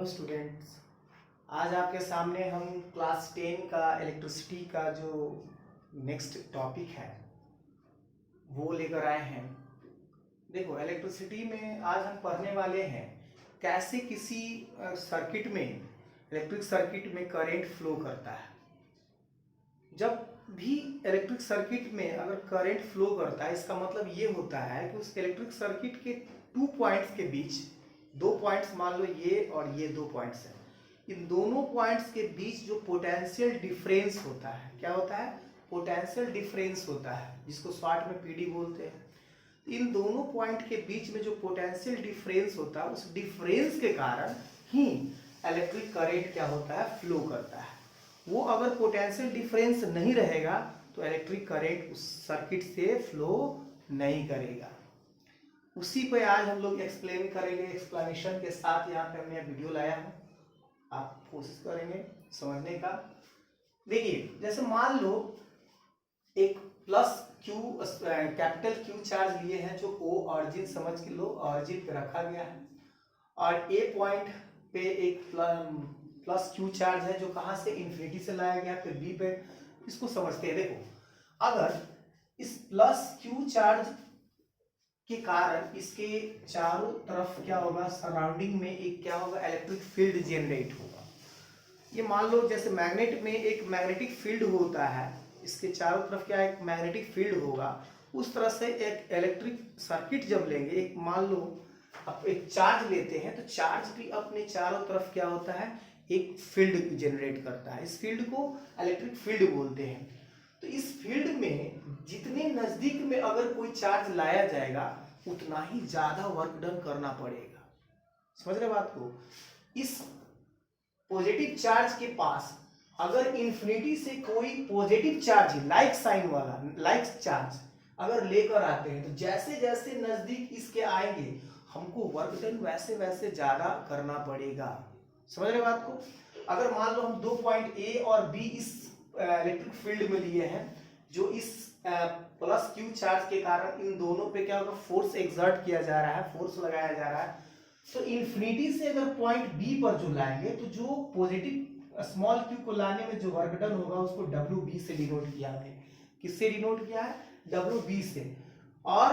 Hello students, आज आपके सामने हम क्लास 10 का इलेक्ट्रिसिटी का जो नेक्स्ट टॉपिक है वो लेकर आए हैं। देखो, इलेक्ट्रिसिटी में आज हम पढ़ने वाले हैं कैसे किसी सर्किट में, इलेक्ट्रिक सर्किट में करंट फ्लो करता है। जब भी इलेक्ट्रिक सर्किट में अगर करंट फ्लो करता है, इसका मतलब ये होता है कि उस इलेक्ट्रिक सर्किट के 2 पॉइंट्स के बीच, 2 पॉइंट्स मान लो ये और ये 2 पॉइंट्स हैं, इन दोनों पॉइंट्स के बीच जो पोटेंशियल डिफरेंस होता है, क्या होता है? पोटेंशियल डिफरेंस होता है, जिसको शॉर्ट में पीडी बोलते हैं। इन दोनों पॉइंट के बीच में जो पोटेंशियल डिफरेंस होता है, उस डिफरेंस के कारण ही इलेक्ट्रिक करंट क्या होता है? फ्लो करता है। वो अगर पोटेंशियल डिफरेंस नहीं रहेगा तो इलेक्ट्रिक करंट उस सर्किट से फ्लो नहीं करेगा। उसी पे आज हम लोग एक्सप्लेन करेंगे। एक्सप्लेनेशन के साथ यहाँ पे हमने वीडियो लाया है, आप कोशिश करेंगे समझने का। देखिए, जैसे मान लो एक plus Q, capital Q charge लिए हैं, जो ओ ऑरिजिन समझ के लो, ऑरिजिन पे रखा गया है, और ए पॉइंट पे एक प्लस क्यू चार्ज है जो कहाँ से? इन्फिनिटी से लाया गया, फिर बी पे। इसको समझते हैं। देखो, अगर इस प्लस क्यू चार्ज के कारण इसके चारों तरफ क्या होगा? सराउंडिंग में एक क्या होगा? इलेक्ट्रिक फील्ड जनरेट होगा। ये मान लो जैसे मैग्नेट में एक मैग्नेटिक फील्ड होता है, इसके चारों तरफ क्या एक मैग्नेटिक फील्ड होगा। उस तरह से एक इलेक्ट्रिक सर्किट जब लेंगे, एक मान लो अब एक चार्ज लेते हैं, तो चार्ज भी अपने चारों तरफ क्या होता है? एक फील्ड जनरेट करता है। इस फील्ड को इलेक्ट्रिक फील्ड बोलते हैं। तो इस फील्ड में जितने नजदीक में अगर कोई चार्ज लाया जाएगा, उतना ही ज्यादा वर्क डन करना पड़ेगा। समझ रहे बात को? इस पॉजिटिव चार्ज के पास अगर इन्फिनिटी से कोई पॉजिटिव चार्ज, लाइक साइन वाला लाइक चार्ज अगर लेकर आते हैं, तो जैसे जैसे नजदीक इसके आएंगे, हमको वर्क डन वैसे वैसे ज्यादा करना पड़ेगा। समझ रहे बात को? अगर मान लो हम 2 पॉइंट ए और बी इस इलेक्ट्रिक फील्ड में लिए हैं, जो इस प्लस क्यू चार्ज के कारण इन दोनों पे क्या होगा? फोर्स एक्सर्ट किया जा रहा है, फोर्स लगाया जा रहा है। तो इन्फिनिटी से अगर पॉइंट बी पर जो लाएंगे, तो जो पॉजिटिव स्मॉल क्यू को लाने में जो वर्क डन होगा, उसको डब्ल्यू बी से डिनोट किया है। किससे डिनोट किया है? डब्ल्यू बी से। और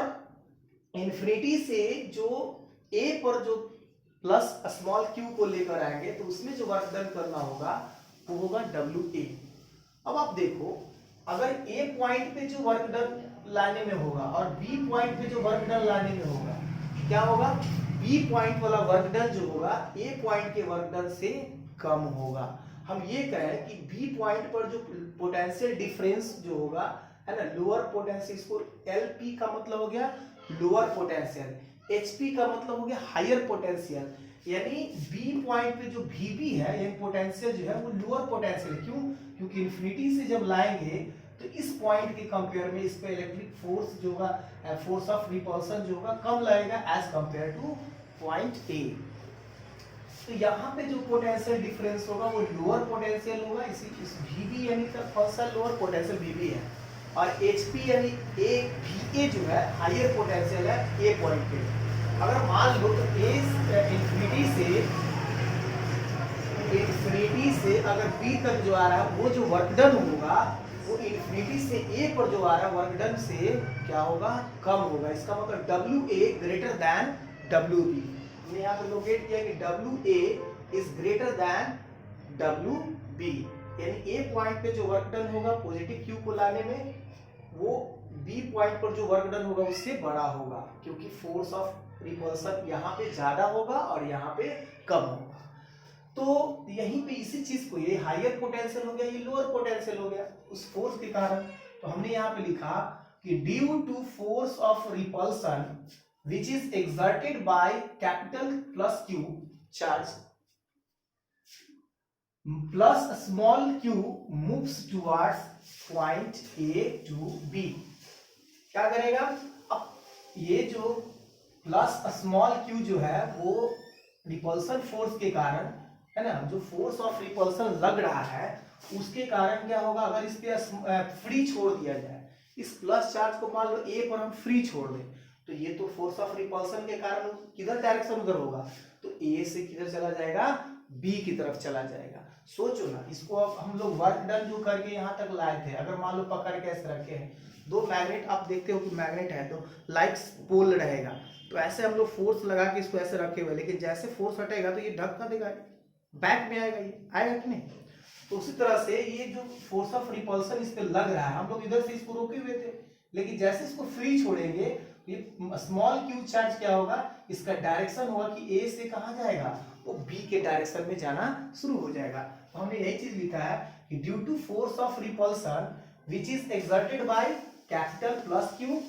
इन्फिनिटी से जो ए पर जो प्लस स्मॉल क्यू को लेकर आएंगे, तो उसमें जो वर्क डन करना होगा वो होगा डब्ल्यू ए। अब आप देखो, अगर ए पॉइंट पे जो वर्क डन लाने में होगा और बी पॉइंट पे जो वर्क डन लाने में होगा, क्या होगा? बी पॉइंट वाला वर्क डन जो होगा ए पॉइंट के वर्क डन से कम होगा। हम ये कहें कि बी पॉइंट पर जो पोटेंशियल डिफरेंस जो होगा, है ना, लोअर पोटेंशियल, इसको एलपी का मतलब हो गया लोअर पोटेंशियल, एचपी का मतलब हो गया हायर पोटेंशियल। यानी बी पॉइंट पे जो वीबी है, यानी पोटेंशियल जो है वो लोअर पोटेंशियल। क्यों? क्योंकि इन्फिनिटी से जब लाएंगे तो इस पॉइंट के कंपेयर में इस पे इलेक्ट्रिक फोर्स जो होगा, फोर्स ऑफ रिपल्सन जो होगा, कम लगेगा as compare to point A. तो यहाँ पे जो पोटेंशियल डिफरेंस होगा वो लोअर पोटेंशियल होगा। इस वीबी यानी कौन सा? लोअर पोटेंशियल वीबी है। और एचपी यानी ए वी ए जो है हायर पोटेंशियल है ए पॉइंट पे। अगर मान लो तो इन्फिनिटी से अगर बी तक जो आ रहा है, वो जो वर्क डन होगा वो इन्फिनिटी से ए पर जो आ रहा है वर्क डन से क्या होगा? कम होगा। इसका मतलब W A greater than W B. हमने यहाँ पे लोकेट किया कि W A is greater than W B. यानी ए पॉइंट पे जो वर्क डन होगा पॉजिटिव क्यू को लाने में, वो बी पॉइंट पर जो वर्क डन होगा उससे बड़ा होगा, क्योंकि फोर्स ऑफ रिपल्सन यहाँ पे ज्यादा होगा और यहाँ पे कम होगा। तो यहीं पे इसी चीज को, ये हायर पोटेंशियल हो गया, ये लोअर पोटेंशियल हो गया उस फोर्स के कारण। तो हमने यहाँ पे लिखा कि due to force of repulsion which is exerted by capital plus Q charge plus small q moves towards point A to B। क्या करेगा? अब ये जो प्लस स्मॉल q जो है वो रिपल्सन फोर्स के कारण, है ना, जो फोर्स ऑफ रिपल्सन लग रहा है उसके कारण क्या होगा? अगर इस पे फ्री छोड़ दिया जाए, इस प्लस चार्ज को मान लो ए पर हम फ्री छोड़ दें, तो ये तो फोर्स ऑफ रिपल्सन के कारण किधर डायरेक्शन उधर होगा, तो ए से किधर चला जाएगा? बी की तरफ चला जाएगा। सोचो ना, इसको अब हम लोग वर्क डन जो करके यहाँ तक लाए थे, अगर मान लो पकड़ के ऐसे रखे हैं, दो मैग्नेट, आप देखते हो कि मैग्नेट है तो लाइक पोल रहेगा, तो ऐसे हम लोग फोर्स लगा के इसको ऐसे रखे हुए, लेकिन जैसे फोर्स हटेगा तो ये ढक कर देगा, बैक में आएगा, ये आएगा कि नहीं। तो उसी तरह से ये जो फोर्स ऑफ रिपल्सन इस पे लग रहा है, हम लोग इधर से इसको रोके हुए थे, लेकिन जैसे इसको फ्री छोड़ेंगे तो ये स्मॉल क्यू चार्ज क्या होगा, इसका डायरेक्शन होगा कि ए से कहाँ जाएगा, वो बी के डायरेक्शन में जाना शुरू हो जाएगा। तो हमने यही चीज लिखा है कि due to force of repulsion which is exerted by capital plus Q,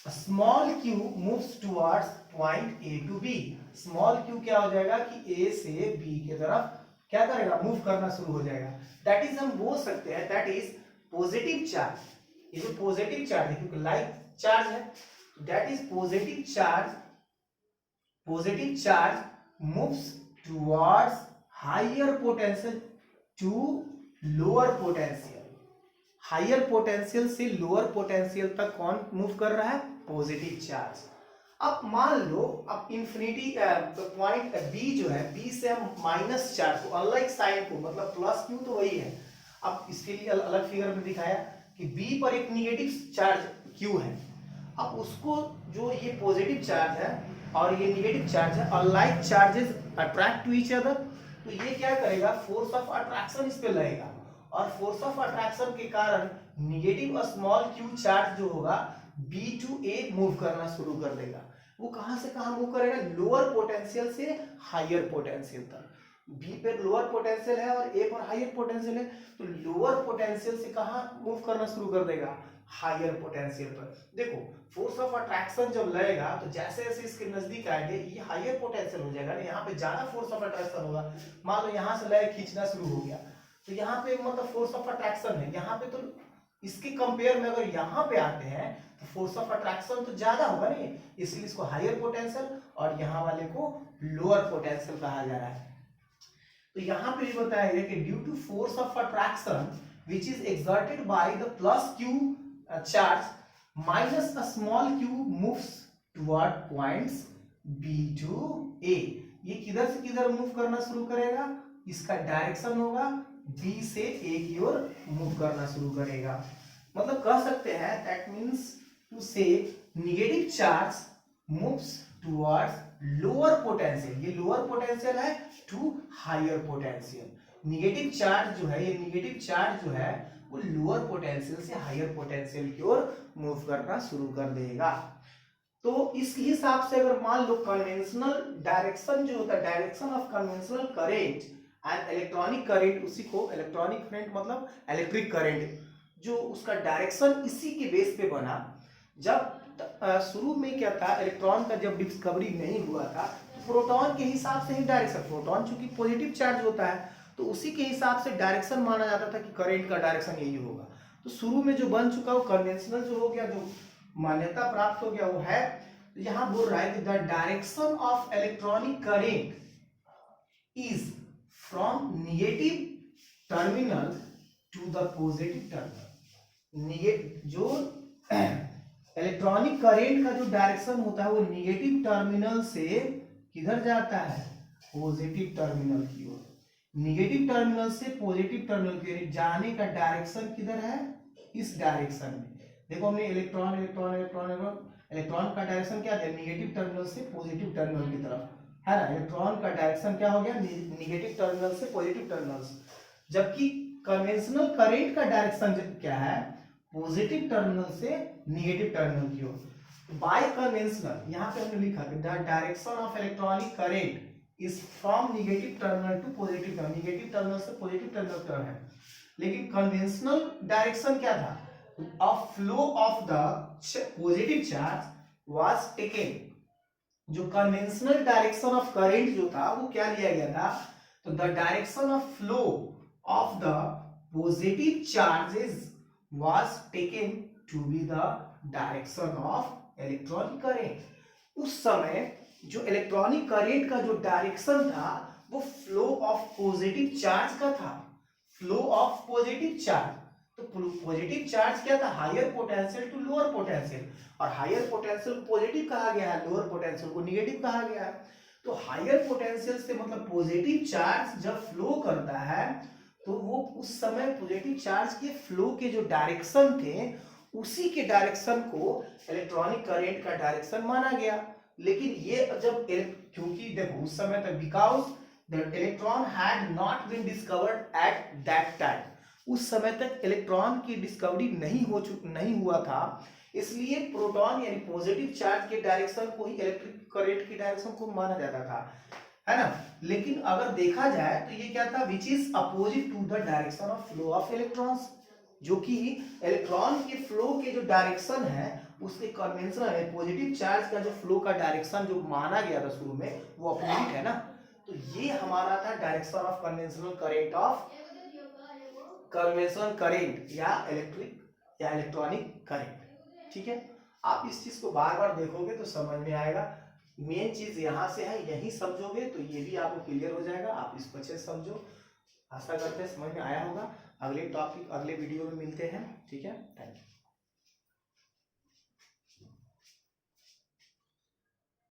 small q moves towards point a to b। Small q क्या हो जाएगा कि a से b की तरफ क्या करेगा, मूव करना शुरू हो जाएगा। दैट इज हम बोल सकते हैं दैट इज पॉजिटिव चार्ज। ये जो पॉजिटिव चार्ज है, क्योंकि लाइक चार्ज है, that is positive charge, positive charge moves towards higher potential to lower potential. Higher potential से लोअर पोटेंशियल तक कौन मूव कर रहा है, पॉजिटिव चार्ज। अब मान लो अब इंफिनिटी पॉइंट बी जो है, बी से हम माइनस चार्ज को, अनलाइक साइन को, मतलब प्लस क्यू तो वही है, अब इसके लिए अलग फिगर में दिखाया कि बी पर एक निगेटिव चार्ज क्यू है। अब उसको जो ये पॉजिटिव चार्ज है और ये निगेटिव चार्ज है, unlike charges attract to each other, तो ये क्या करेगा, फोर्स ऑफ अट्रैक्शन इस पे लगेगा, और फोर्स ऑफ अट्रैक्शन के कारण निगेटिव और स्मॉल क्यू चार्ज जो होगा बी टू ए मूव करना शुरू कर देगा। वो कहां से कहां मूव करेगा, लोअर पोटेंशियल से हायर पोटेंशियल तक। बी पे लोअर पोटेंशियल है और ए पर हायर पोटेंशियल है, तो लोअर पोटेंशियल से कहां मूव करना शुरू कर देगा, हायर पोटेंशियल पर। देखो फोर्स ऑफ अट्रैक्शन जब लगेगा तो जैसे जैसे इसके नजदीक आएंगे ये हायर पोटेंशियल हो जाएगा ना, यहाँ पे ज्यादा फोर्स ऑफ अट्रैक्शन होगा। मान लो यहाँ से लय खींचना शुरू हो गया, तो यहाँ पे मतलब फोर्स ऑफ अट्रैक्शन है, यहाँ पे तो इसके कंपेयर में अगर यहाँ पे आते हैं तो फोर्स ऑफ अट्रैक्शन तो ज्यादा होगा नहीं, इसलिए इसको हायर पोटेंशियल और यहाँ वाले को लोअर पोटेंशियल कहा जा रहा है। तो यहाँ पे भी बताया गया कि due to force of attraction which is exerted by the plus Q charge minus a small Q moves toward points B to A. ये किधर से किधर मूव करना शुरू करेगा, इसका डायरेक्शन होगा बी से ए की ओर मूव करना शुरू करेगा। मतलब कह सकते हैं दैट मींस टू से negative charge moves towards lower potential, ये लोअर पोटेंशियल है, to higher potential. Negative charge जो है, ये नेगेटिव चार्ज जो है वो लोअर पोटेंशियल से हायर पोटेंशियल की ओर मूव करना शुरू कर देगा। तो इस हिसाब से अगर मान लो कन्वेंशनल डायरेक्शन जो होता है, direction of conventional current and electronic current, उसी को इलेक्ट्रॉनिक करंट मतलब इलेक्ट्रिक करंट, जो उसका डायरेक्शन इसी के बेस पे बना। जब शुरू में क्या था, इलेक्ट्रॉन का जब डिस्कवरी नहीं हुआ था तो प्रोटॉन के हिसाब से ही डायरेक्शन, प्रोटॉन चूंकि पॉजिटिव चार्ज होता है तो उसी के हिसाब से डायरेक्शन माना जाता था कि करंट का डायरेक्शन यही होगा। तो शुरू में जो बन चुका वो कन्वेंशनल जो हो गया, जो मान्यता प्राप्त हो गया वो है। तो यहाँ बोल रहा है कि the direction of electronic current is from negative terminal to the positive terminal. जो इलेक्ट्रॉनिक करंट का जो डायरेक्शन होता है वो नेगेटिव टर्मिनल से किधर जाता है, पॉजिटिव टर्मिनल की ओर। नेगेटिव टर्मिनल से पॉजिटिव टर्मिनल की ओर जाने का डायरेक्शन किधर है, इस डायरेक्शन में। देखो हमने इलेक्ट्रॉन इलेक्ट्रॉन इलेक्ट्रॉन इलेक्ट्रॉन का डायरेक्शन क्या था, नेगेटिव टर्मिनल से पॉजिटिव टर्मिनल की तरफ, है ना। इलेक्ट्रॉन का डायरेक्शन क्या हो गया, नेगेटिव टर्मिनल से पॉजिटिव टर्मिनल। जबकि कन्वेंशनल करंट का डायरेक्शन क्या है, पॉजिटिव टर्मिनल से नेगेटिव टर्मिनल की ओर। बाय कन्वेंशनल यहाँ पे हमने लिखा कि the direction of electronic current is from negative terminal to positive terminal, negative terminal से पॉजिटिव टर्मिनल की तरफ है। लेकिन कन्वेंशनल डायरेक्शन क्या था, of flow of the positive charge was taken. जो कन्वेंशनल डायरेक्शन ऑफ करंट जो था वो क्या लिया गया था, तो the direction of flow of the positive charges was taken to be the direction of electronic current। उस समय जो इलेक्ट्रॉनिक करंट का जो डायरेक्शन था वो फ्लो ऑफ पॉजिटिव चार्ज का था, फ्लो ऑफ पॉजिटिव चार्ज। तो पॉजिटिव चार्ज क्या था, higher potential to lower potential, और हायर पोटेंशियल को पॉजिटिव कहा गया है, लोअर पोटेंशियल को नेगेटिव कहा गया है। तो हायर पोटेंशियल से मतलब पॉजिटिव चार्ज जब फ्लो करता है तो वो उस समय पॉजिटिव चार्ज के फ्लो के जो डायरेक्शन थे उसी के डायरेक्शन को इलेक्ट्रॉनिक करंट का डायरेक्शन माना गया। लेकिन ये जब क्योंकि देखो उस समय तक because the electron had not been discovered at that time, उस समय तक इलेक्ट्रॉन की डिस्कवरी नहीं हुआ था, इसलिए प्रोटॉन यानी पॉजिटिव चार्ज के डायरेक्शन को ही इलेक्ट्रिक करंट की डायरेक्शन को माना जाता था, है ना। लेकिन अगर देखा जाए तो ये क्या था, which is opposite to the direction of flow of electrons, जो कि इलेक्ट्रॉन के फ्लो के जो डायरेक्शन है उसके कन्वेंशनल है, पॉजिटिव चार्ज का जो फ्लो का डायरेक्शन जो माना गया था शुरू में वो अपोजिट है ना। तो ये हमारा था direction of conventional current of conventional current या इलेक्ट्रिक या इलेक्ट्रॉनिक करंट। ठीक है, आप इस चीज को बार बार देखोगे तो समझ में आएगा। मेन चीज यहाँ से है, यही समझोगे तो ये भी आपको क्लियर हो जाएगा। आप इसको अच्छे से समझो, आशा करते हैं समझ में आया होगा। अगले टॉपिक अगले वीडियो में मिलते हैं। ठीक है, थैंक यू।